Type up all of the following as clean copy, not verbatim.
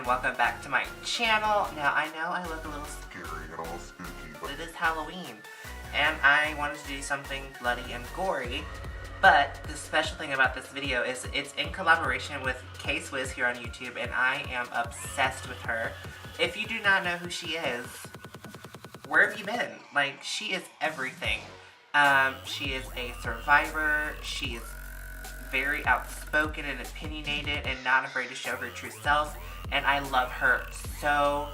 welcome back to my channel. Now I know I look a little scary and a little spooky, but it is Halloween and I wanted to do something bloody and gory. But the special thing about this video is it's in collaboration with K Swizz here on YouTube, and I am obsessed with her. If you do not know who she is, where have you been? Like, she is everything. She is a survivor. She is very outspoken and opinionated and not afraid to show her true self. And I love her so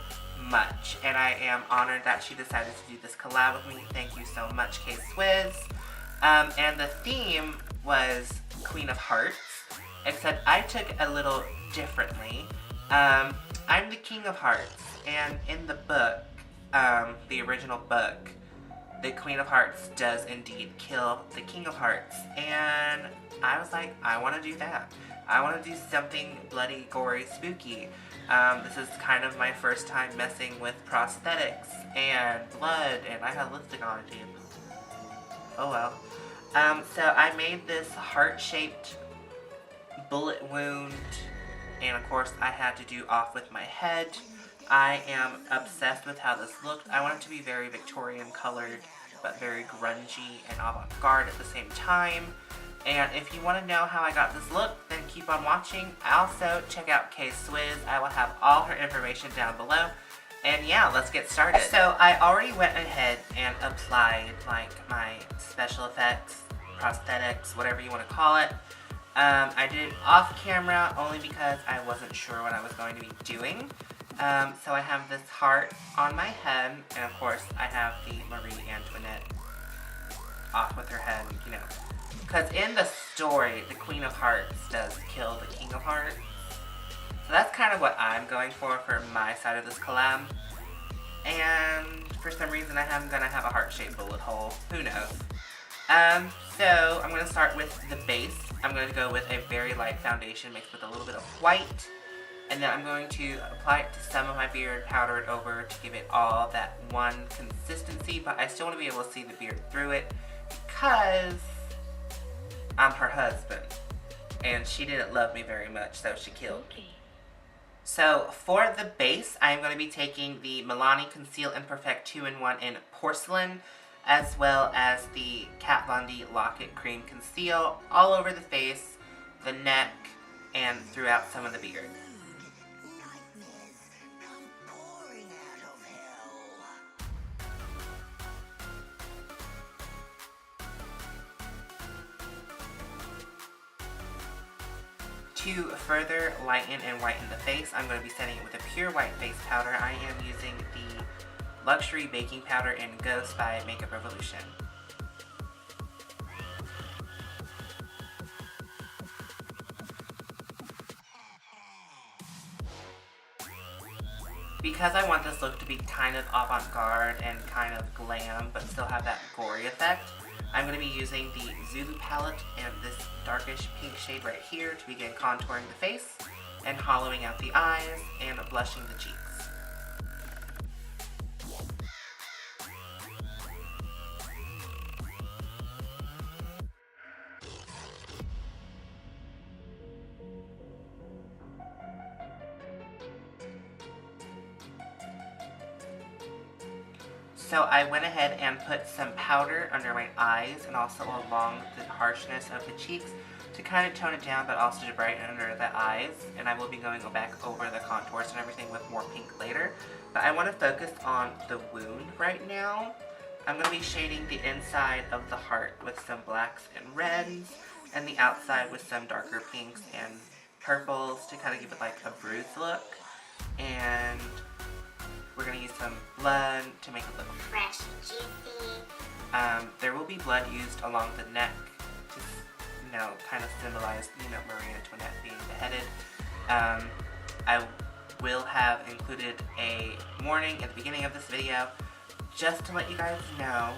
much. And I am honored that she decided to do this collab with me. Thank you so much, K Swizz. And the theme was Queen of Hearts, except I took it a little differently. I'm the King of Hearts, and in the book, the original book, the Queen of Hearts does indeed kill the King of Hearts, and I was like, I want to do that. I want to do something bloody, gory, spooky. This is kind of my first time messing with prosthetics and blood, and I have lipstick on it too. Oh well. So I made this heart-shaped bullet wound, and of course I had to do off with my head. I am obsessed with how this looked. I want it to be very Victorian colored, but very grungy and avant-garde at the same time. And if you want to know how I got this look, then keep on watching. Also, check out K Swizz. I will have all her information down below. And yeah, let's get started. So I already went ahead and applied like my special effects, prosthetics, whatever you want to call it. I did it off camera only because I wasn't sure what I was going to be doing. So I have this heart on my head, and of course I have the Marie Antoinette off with her head, you know. Because in the story, the Queen of Hearts does kill the King of Hearts. So that's kind of what I'm going for my side of this collab. And for some reason I'm gonna have a heart-shaped bullet hole. Who knows? So I'm gonna start with the base. I'm going to go with a very light foundation mixed with a little bit of white. And then I'm going to apply it to some of my beard, powder it over to give it all that one consistency. But I still want to be able to see the beard through it because I'm her husband. And she didn't love me very much, so she killed me. So for the base, I'm going to be taking the Milani Conceal and Perfect 2-in-1 in Porcelain, as well as the Kat Von D Lock-It Cream Conceal all over the face, the neck, and throughout some of the beard. To further lighten and whiten the face, I'm going to be setting it with a pure white face powder. I am using the Luxury Baking Powder in Ghost by Makeup Revolution. Because I want this look to be kind of avant-garde and kind of glam, but still have that gory effect, I'm going to be using the Zulu palette and this darkish pink shade right here to begin contouring the face and hollowing out the eyes and blushing the cheeks. So I went ahead and put some powder under my eyes and also along the harshness of the cheeks to kind of tone it down, but also to brighten under the eyes. And I will be going back over the contours and everything with more pink later. But I want to focus on the wound right now. I'm going to be shading the inside of the heart with some blacks and reds, and the outside with some darker pinks and purples to kind of give it like a bruised look. And we're going to use some blood to make it look fresh and juicy. There will be blood used along the neck to, you know, kind of symbolize, you know, Marie Antoinette being beheaded. I will have included a warning at the beginning of this video just to let you guys know.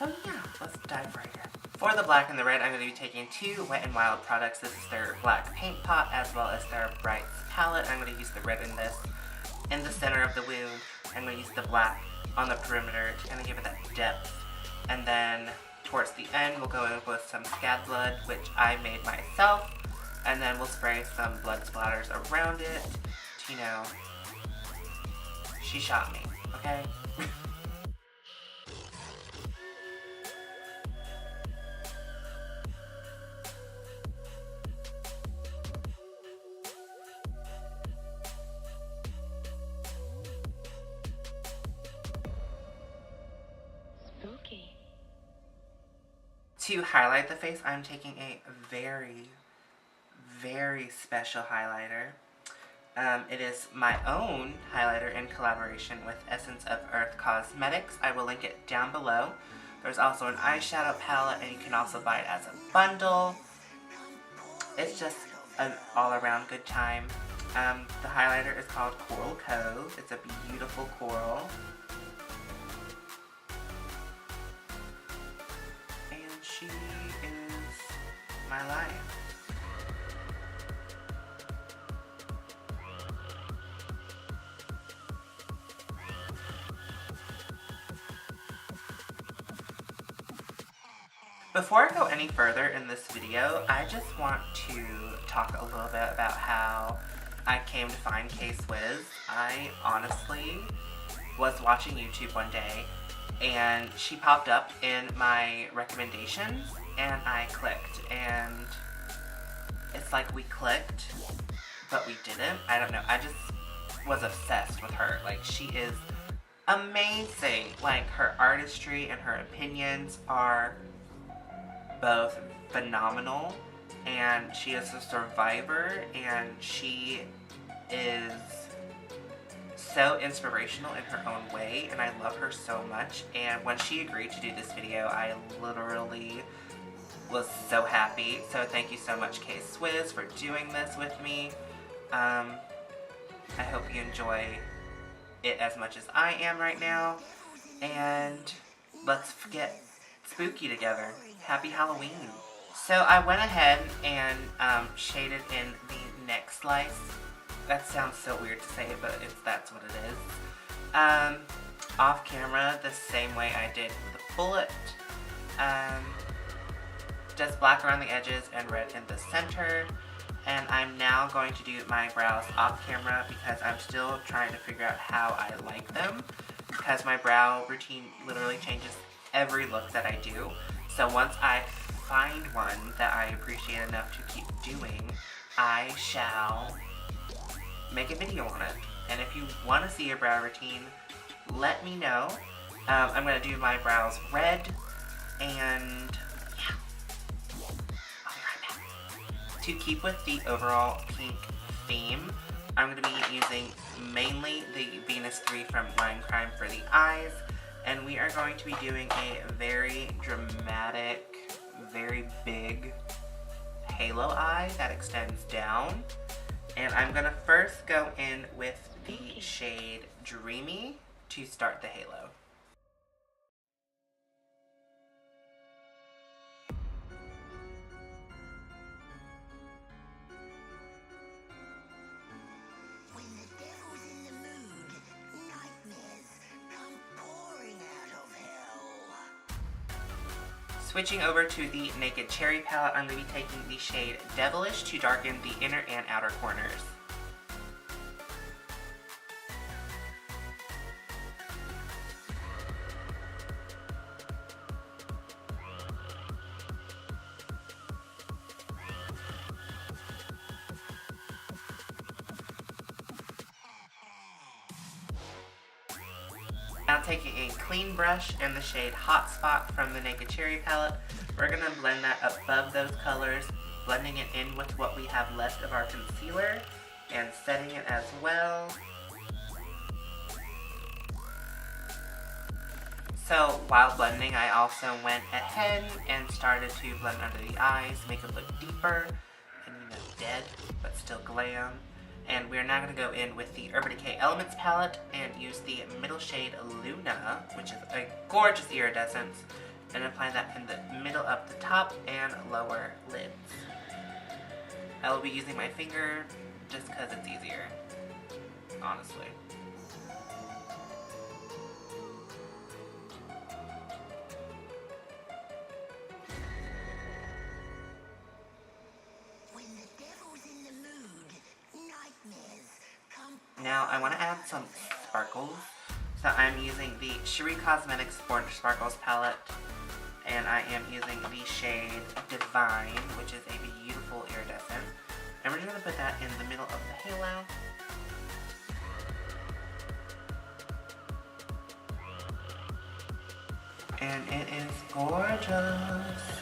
So yeah, let's dive right in. For the black and the red, I'm going to be taking two Wet n Wild products. This is their black paint pot as well as their Brights palette. I'm going to use the red in this. In the center of the wound, I'm going to use the black on the perimeter to kind of give it that depth. And then towards the end, we'll go in with some scab blood, which I made myself. And then we'll spray some blood splatters around it. you know, she shot me, okay? Spooky. To highlight the face, I'm taking a very, very special highlighter. It is my own highlighter in collaboration with Essence of Earth Cosmetics. I will link it down below. There's also an eyeshadow palette, and you can also buy it as a bundle. It's just an all-around good time. The highlighter is called Coral Cove. It's a beautiful coral. And she is my life. Before I go any further in this video, I just want to talk a little bit about how I came to find K Swizz. I honestly was watching YouTube one day and she popped up in my recommendations and I clicked, and it's like we clicked but we didn't. I don't know. I just was obsessed with her. Like, she is amazing. Like, her artistry and her opinions are both phenomenal, and she is a survivor, and she is so inspirational in her own way, and I love her so much. And when she agreed to do this video, I literally was so happy. So thank you so much, K Swizz, for doing this with me. I hope you enjoy it as much as I am right now, and let's get spooky together. Happy Halloween. So I went ahead and shaded in the neck slice. That sounds so weird to say, but that's what it is. Off camera, the same way I did with the bullet. Just black around the edges and red in the center. And I'm now going to do my brows off camera because I'm still trying to figure out how I like them, because my brow routine literally changes every look that I do. So once I find one that I appreciate enough to keep doing, I shall make a video on it. And if you want to see a brow routine, let me know. I'm going to do my brows red, and yeah, I'll be right back. To keep with the overall pink theme, I'm going to be using mainly the Venus 3 from Line Crime for the eyes. And we are going to be doing a very dramatic, very big halo eye that extends down. And I'm going to first go in with the shade Dreamy to start the halo. Switching over to the Naked Cherry palette, I'm going to be taking the shade Devilish to darken the inner and outer corners. Now taking a clean brush in the shade Hot Spot from the Naked Cherry palette, we're going to blend that above those colors, blending it in with what we have left of our concealer, and setting it as well. So while blending, I also went ahead and started to blend under the eyes, make it look deeper and, you know, dead, but still glam. And we're now going to go in with the Urban Decay Elements palette and use the middle shade Luna, which is a gorgeous iridescence, and apply that in the middle of the top and lower lids. I will be using my finger just because it's easier, honestly. Now I want to add some sparkles. So I'm using the Sheree Cosmetics Sport Sparkles palette. And I am using the shade Divine, which is a beautiful iridescent. And we're just going to put that in the middle of the halo. And it is gorgeous.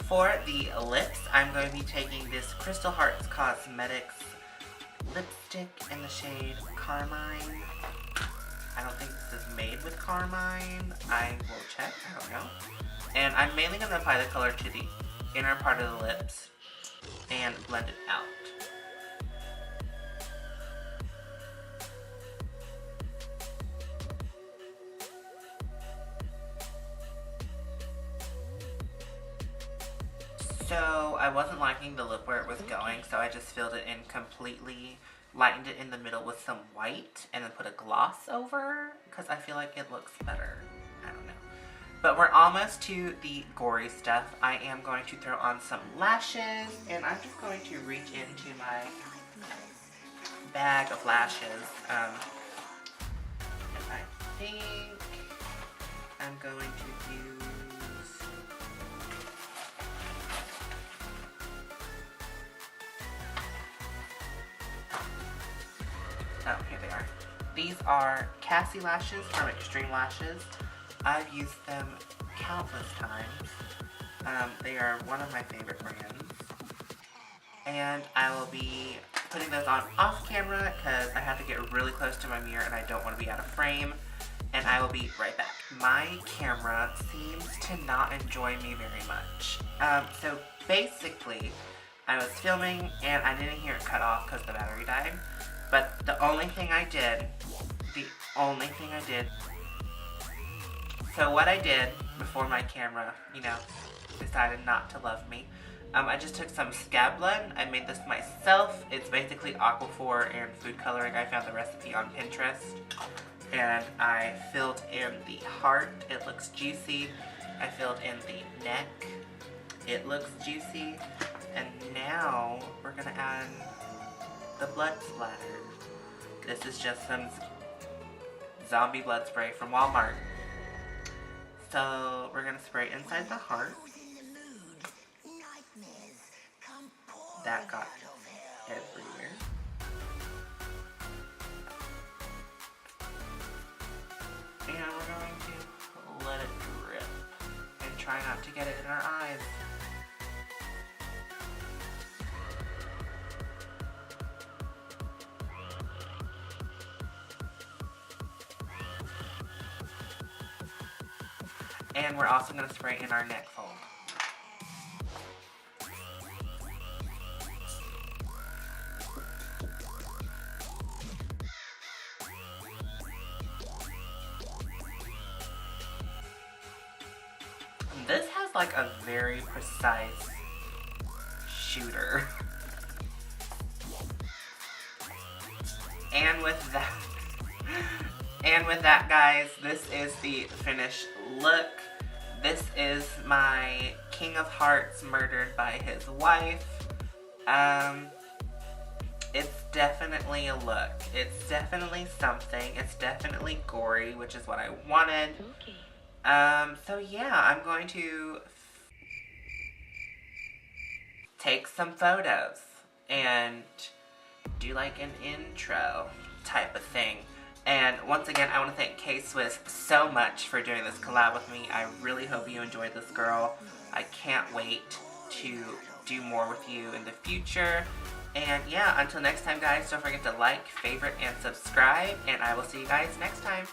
For the lips, I'm going to be taking this Crystal Hearts Cosmetics lipstick in the shade Carmine. I don't think this is made with Carmine. I will check, I don't know. And I'm mainly going to apply the color to the inner part of the lips and blend it out. So I wasn't liking the lip where it was going, so I just filled it in completely, lightened it in the middle with some white, and then put a gloss over, because I feel like it looks better. I don't know. But we're almost to the gory stuff. I am going to throw on some lashes, and I'm just going to reach into my bag of lashes. And I think I'm going to use... Oh, here they are. These are Cassie lashes from Extreme Lashes. I've used them countless times. They are one of my favorite brands. And I will be putting those on off camera because I have to get really close to my mirror and I don't want to be out of frame. And I will be right back. My camera seems to not enjoy me very much. So basically, I was filming and I didn't hear it cut off because the battery died. But the only thing I did, so what I did before my camera, you know, decided not to love me, I just took some scab blood. I made this myself. It's basically aquaphor and food coloring. I found the recipe on Pinterest. And I filled in the heart. It looks juicy. I filled in the neck. It looks juicy. And now we're gonna add the blood splatter. This is just some zombie blood spray from Walmart. So we're gonna spray inside the heart. That got everywhere. And we're going to let it drip and try not to get it in our eyes. And we're also going to spray in our neck fold. This has like a very precise shooter. And with that, guys, this is the finished look. This is my King of Hearts murdered by his wife. It's definitely a look. It's definitely something. It's definitely gory, which is what I wanted. Okay. So yeah, I'm going to take some photos and do like an intro type of thing. And once again, I want to thank K Swizz so much for doing this collab with me. I really hope you enjoyed this, girl. I can't wait to do more with you in the future. And yeah, until next time, guys, don't forget to like, favorite, and subscribe. And I will see you guys next time.